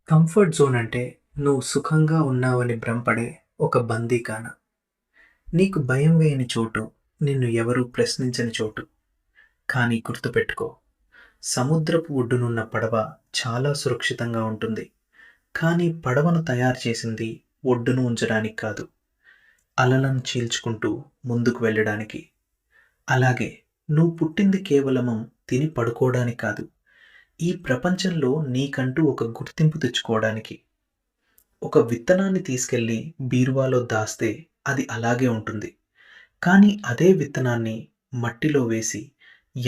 Comfort zone అంటే నువ్వు సుఖంగా ఉన్నావని భ్రమపడే ఒక బందీఖాన. నీకు భయం వేయని చోటు, నిన్ను ఎవరూ ప్రశ్నించని చోటు. కానీ గుర్తుపెట్టుకో, సముద్రపు ఒడ్డునున్న పడవ చాలా సురక్షితంగా ఉంటుంది. కానీ పడవను తయారు చేసింది ఒడ్డును ఉంచడానికి కాదు, అలలను చీల్చుకుంటూ ముందుకు వెళ్ళడానికి. అలాగే నువ్వు పుట్టింది కేవలము తిని పడుకోవడానికి కాదు, ఈ ప్రపంచంలో నీకంటూ ఒక గుర్తింపు తెచ్చుకోవడానికి. ఒక విత్తనాన్ని తీసుకెళ్ళి బీరువాలో దాస్తే అది అలాగే ఉంటుంది. కానీ అదే విత్తనాన్ని మట్టిలో వేసి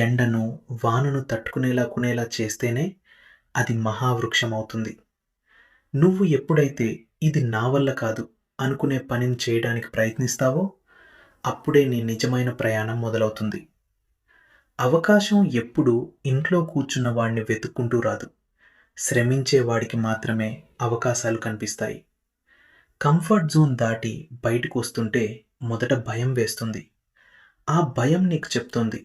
ఎండను, వానను తట్టుకునేలా చేస్తేనే అది మహావృక్షం అవుతుంది. నువ్వు ఎప్పుడైతే ఇది నా వల్ల కాదు అనుకునే పనిని చేయడానికి ప్రయత్నిస్తావో, అప్పుడే నీ నిజమైన ప్రయాణం మొదలవుతుంది. అవకాశం ఎప్పుడూ ఇంట్లో కూర్చున్న వాడిని వెతుక్కుంటూ రాదు. శ్రమించే వాడికి మాత్రమే అవకాశాలు కనిపిస్తాయి. కంఫర్ట్ జోన్ దాటి బయటకు వస్తుంటే మొదట భయం వేస్తుంది. ఆ భయం నీకు చెప్తోంది,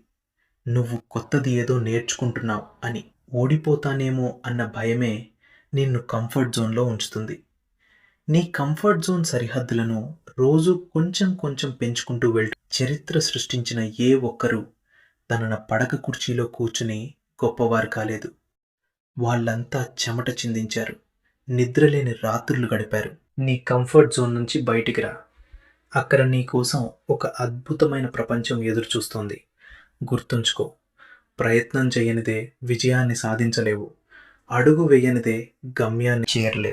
నువ్వు కొత్తది ఏదో నేర్చుకుంటున్నావు అని. ఓడిపోతానేమో అన్న భయమే నిన్ను కంఫర్ట్ జోన్లో ఉంచుతుంది. నీ కంఫర్ట్ జోన్ సరిహద్దులను రోజు కొంచెం కొంచెం పెంచుకుంటూ వెళ్తూ చరిత్ర సృష్టించిన ఏ ఒక్కరూ తన పడక కుర్చీలో కూర్చుని గొప్పవారు కాలేదు. వాళ్ళంతా చెమట చిందించారు, నిద్రలేని రాత్రులు గడిపారు. నీ కంఫర్ట్ జోన్ నుంచి బయటికి రా. అక్కడ నీ కోసం ఒక అద్భుతమైన ప్రపంచం ఎదురుచూస్తోంది. గుర్తుంచుకో, ప్రయత్నం చేయనిదే విజయాన్ని సాధించలేవు. అడుగు వేయనిదే గమ్యాన్ని చేరలేవు.